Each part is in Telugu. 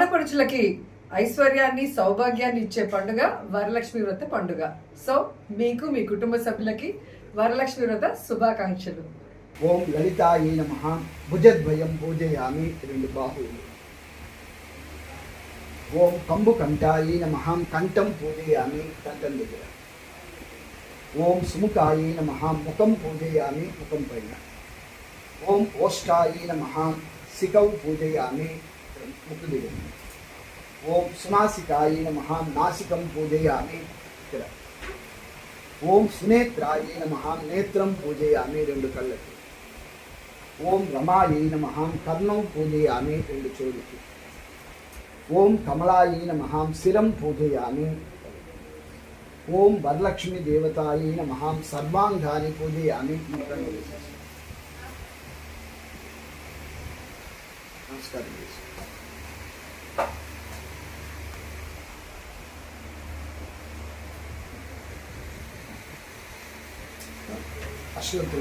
ఆడపడుచులకి ఐశ్వర్యాన్ని సౌభాగ్యాన్ని ఇచ్చే పండుగ వరలక్ష్మి వ్రత పండుగ. సో మీకు మీ కుటుంబ సభ్యులకి వరలక్ష్మి వ్రత శుభాకాంక్షలు. ఓం లలితాయే నమః. భుజద్వయం పూజయామి, రెండు బాహువులు. ఓం కంబుకంఠాయే నమః. కంఠం పూజయామి, కంఠం దగ్గర. ఓం సుముఖాయే నమః. ముఖం పూజయామి, ముఖం పైన. ఓం ఓష్టాయే నమః. శిఖౌ పూజయామి, ముక్కు దగ్గర. ఓం సునాసికాయే నమః. నాసికం పూజయామి, ఇక్కడ. ఓం సునేత్రాయే నమః. నేత్రం పూజయామి, రెండు కళ్ళకి. ఓం రమాయే నమః. కర్ణం పూజయామి, రెండు చెవులకి. ఓం కమలాయే నమః. శిరం పూజయామి. ఓం వరలక్ష్మి దేవతాయే నమః. సర్వాంగాన్ని పూజయామి. నమస్కారం. అశ్వత్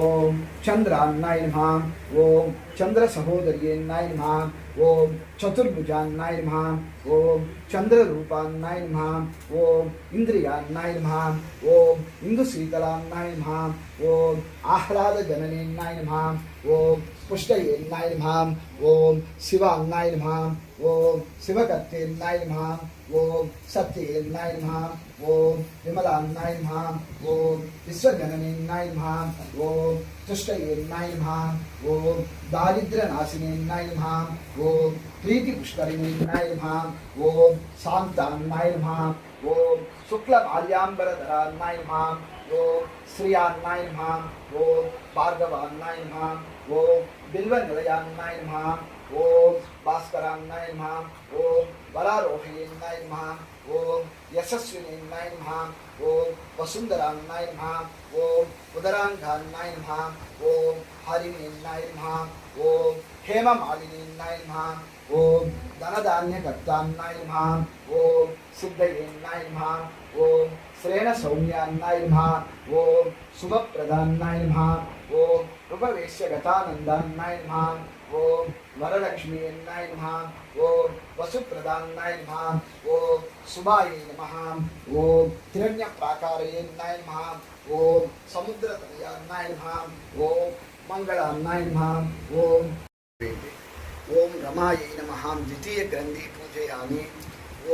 ఓం చంద్రాన్నాయ నమః. ఓం చంద్ర సహోదర్యేన్నాయ నమః. ఓం చతుర్భుజాన్నాయ నమః. ఓం చంద్రరూపాన్నాయ నమః. ఓం ఇంద్రియాన్నాయ నమః. ఓం ఇందుశీతలాన్నాయ నమః. ఓం ఆహ్లాదజననేన్నాయ నమః. ఓం పుష్టయేన్నాయ నమః. ఓం శివాన్నాయ నమః. ఓం శివకర్తేన్నాయ నమః. ఓం సత్యేన్నాయ నమః. ఓం విమలాన్నాయ నమః. ఓం విశ్వజననేన్నాయ నమః. ఓం తుష్టయేన్నాయ నమః. ఓం దారిద్ర్యనాశినేన్నాయ నమః. ఓం ప్రీతిపుష్కరిణేన్నాయ నమః. ఓం శాంతాన్నాయ నమః. ఓం శుక్లమాల్యాంబరధరాన్నాయ నమః. ఓం శ్రియాన్నాయ నమః. ఓం భార్గవాన్నాయ నమః. ఓం బిల్వనిలయాన్నాయ నమః. ఓం భాస్కరాన్నాయ నమః. ఓం వరారోహయేన్నాయ నమః. ఓం యశస్వినేన్నాయ నమః. ఓం వసుంధరాన్నాయ నమః. ఓం ఉదరాంగాన్నాయ నమః. ఓం హరిణేన్నాయ నమః. ఓం హేమమాలినేన్నాయ నమః. ఓం ధనధాన్యకర్తాన్నాయ నమః. ఓం సిద్ధయేన్నాయ నమః. ఓం శ్రేణ సౌమ్యాన్నాయ నమః. ఓం శుభప్రదాన్నాయ నమః. ఓం ఉపవేశ్యగతానందాన్నాయ నమః. ఓం వరలక్ష్మీయన్నాయ నమః. ఓం వసుప్రదాన్నాయ నమః. ఓం శుభాయే నమః. ఓం హిరణ్యప్రాకారయేన్నాయ నమః. ఓం సముద్రతనయాన్నాయ నమః. ఓం మంగళాన్నాయ నమః. ఓం ఓం రమాయే నమః. ద్వితీయ గ్రంథి పూజయామి.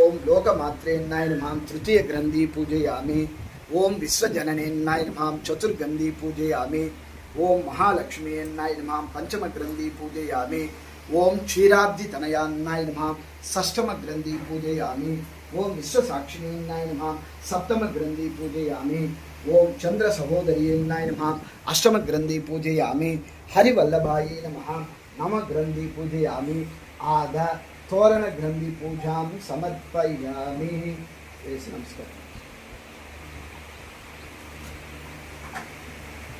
ఓం లోకమాత్రేన్నాయ నమః. తృతీయ గ్రంథి పూజయామి. ఓం విశ్వజననేన్నాయ నమః. చతుర్గంధి పూజయామి. ఓం మహాలక్ష్మీయన్నాయ నమః. పంచమ గ్రంథి పూజయామి. ఓం క్షీరాబ్ధితనయాన్నాయ నమః. షష్టమ గ్రంథి పూజయామి. ఓం విశ్వసాక్షిణీన్నాయ నమః. సప్తమ గ్రంథి పూజయామి. ఓం చంద్ర సహోదర్యేన్నాయ నమః. అష్టమ గ్రంథి పూజయామి. హరివల్లభాయే నమః. నమ గ్రంథి పూజయామి. ఆద తోరణ గ్రంథి పూజాం సమర్పయామి. నమస్కారం.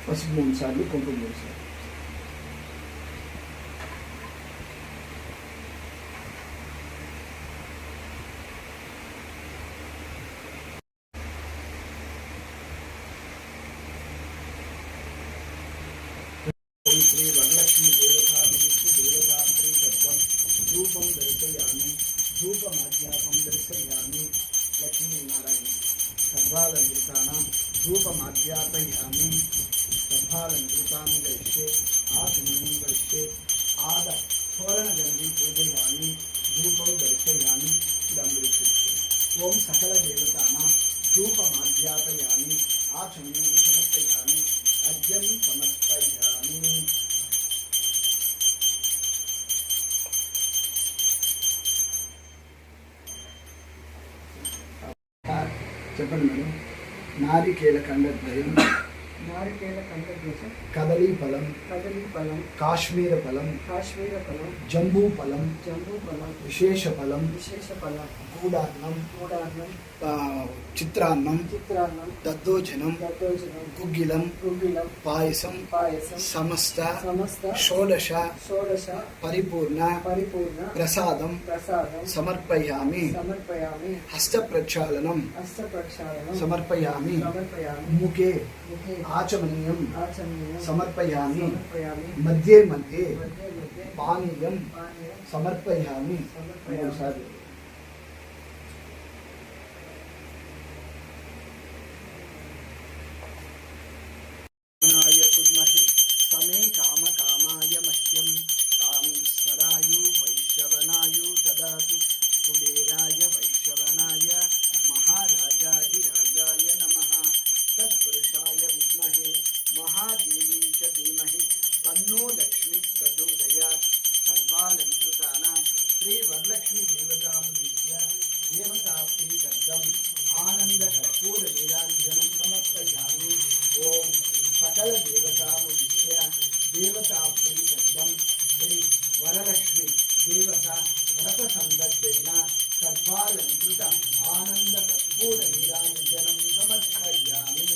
పసుపు 3 సార్లు, కుంకుమ 3 సార్లు. ఓం శ్రీ వరలక్ష్మి దేవతాప్రీతత్వం ధూపం దర్శయామి. ధూపమాధ్యాపం దర్శయామి. లక్ష్మీనారాయణ సర్వాలంకృతానాం ధూపమాధ్యాపయామి. సర్వాలంకృతాన్ని గరిష్యే. ఆచమనం గరిష్యే. ఆద తోరణగంధి పూజయామి. ధూపం దర్శయామి. దంబృష్యే. ఓం సకల దేవతానాం ధూపమాధ్యాపయామి. ఆచమనం సమర్పయామి. అర్ఘ్యం సమర్పయామి. చెప్పండి మేడం. నారికేల ఖండద్వయం. నారికేల కంఠద్వయం. కదలీ ఫలం. కదలీ ఫలం. కాశ్మీర ఫలం. కాశ్మీర ఫలం. జంబూ ఫలం. జంబూ ఫలం. విశేష ఫలం. విశేష ఫలం. గూడాన్నం. గూడాన్నం. చిత్రాన్నం. చిత్రాన్నం. దద్దోజనం. దద్దోజనం. గుగ్గిలం. గుగ్గిలం. పాయసం. పాయసం. సమస్త సమస్త. షోడశ షోడశ. పరిపూర్ణ పరిపూర్ణ. ప్రసాదం ప్రసాదం. సమర్పయామి. సమర్పయామి. హస్త ప్రక్షాళనం హస్త ప్రక్షాళనం. సమర్పయామి. సమర్పయామి. ముఖే. ముఖే. ఆచమనీయం ఆచమనీయం సమర్పయామి సమర్పయామి మధ్యే మధ్యే మధ్య మధ్య పానీయం పానీయం సమర్పయామి సమర్పయామి. ఒకసారి కుర్మహి సమే కామ కామాయ మహ్యం కామేశ్వరాయు వైశ్రవణాయు తదాతు కుబేరాయ వైశ్రవణాయ మహారాజాధిరాజాయ నమః తత్పురుషాయ విద్మహే మహాదేవీ చ ధీమహి తన్నో లక్ష్మీ ప్రచోదయాత్ సర్వాలంకృతానాం శ్రీ వరలక్ష్మీ దేవతాముద్దిశ్య దేవతా ప్రీతర్థం ఆనంద కర్పూర నీరాంజనం సమర్పయామి. ఓం సకల దేవతాముద్దిశ్య దేవతా ప్రీతర్థం శ్రీ వరలక్ష్మి దేవత వ్రత సందర్భేన సర్వాలంకృత ఆనంద కర్పూర నీరాంజనం సమర్పయామి.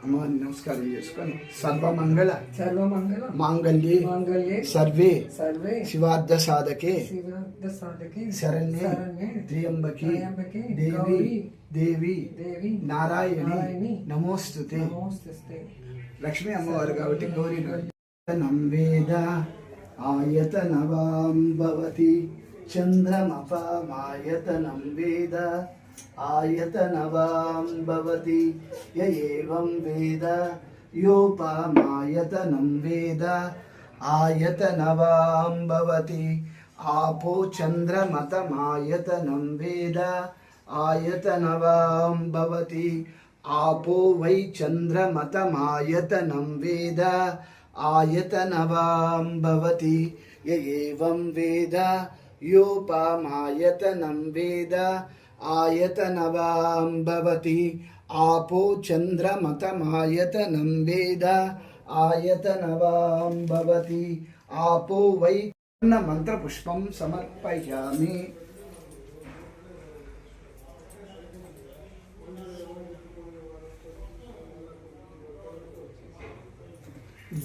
అమ్మవారిని నమస్కారం చేసుకొని సర్వమంగళ సర్వమంగళ మాంగళ్యే మాంగళ్యే సర్వే సర్వే శివార్థ సాధకే శివార్థ సాధకే శరణ్యే శరణ్యే త్ర్యంబకే త్ర్యంబకే దేవి గౌరీ దేవి దేవి నారాయణి నారాయణి నమోస్తుతే. నమోస్తుతే. లక్ష్మీ అమ్మవారు కాబట్టి గౌరీ నం వేద ఆయతనవాం భవతి చంద్రమపామాయతనం వేద ఆయతనవాం భవతి య ఏవం వేద యోపామాయతనం వేద ఆయతనవాం భవతి ఆపో చంద్రమతమాయతనం వేద ఆయతనవాం భవతి ఆపో వై చంద్రమతమాయతనం వేద ఆయతనవాం భవతి య ఏవం వేద యోపామాయతనం వేద ఆయతనవాం భవతి ఆపో చంద్రమతమాయతనం వేద ఆయతనవాం భవతి ఆపో వై మంత్రపుష్పం సమర్పయామి.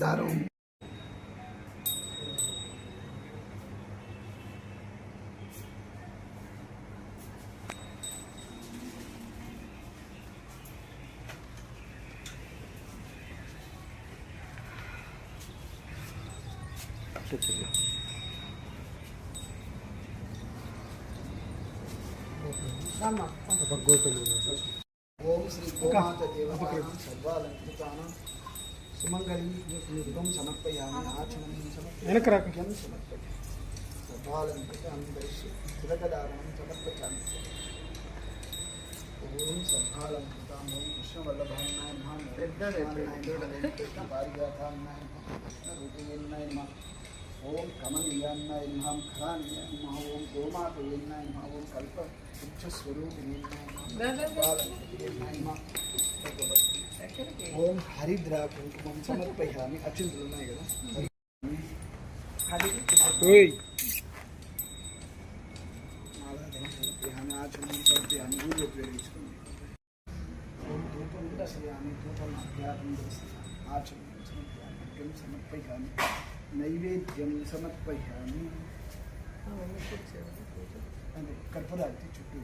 దారం ఓం శ్రీ గోమాత దేవతానాం సర్వాలంకృతానాం సుమంగళి యుగం సమర్పయామి ఆచమనం సమర్పయామి సమర్పయామి సర్వాలంకృతాం దర్శి తిలకదానం సమర్పయామి. ఓం సర్వాలంకృతాం ఓం కృష్ణవల్లభాయ నమః కృష్ణ పారిజాతాయ నమః కృష్ణ రూపేణాయ నమః ఓం కమనీయాన్నాయ నమః ఖరాన్యాయ నమః ఓం గోమాతయేన్నాయ నమః ఓం కల్ప వృక్షస్వరూపిణీయాయ నమః ఓం హరిద్రా కుంకుమం సమర్పయామి. అచ్చింతులు ఉన్నాయి కదా సమర్పయామి ఆచమనం సమర్పయామి. ఊరు ఉపయోగించుకోండి. ఓం ధూపం దర్శయామి ధూపం అధ్యాత్మం దర్శయామి ఆచమనం సమర్పయామి అర్ఘ్యం సమర్పయామి నైవేద్యం సమర్పయామి. అంటే కర్పూరాది చుట్టూ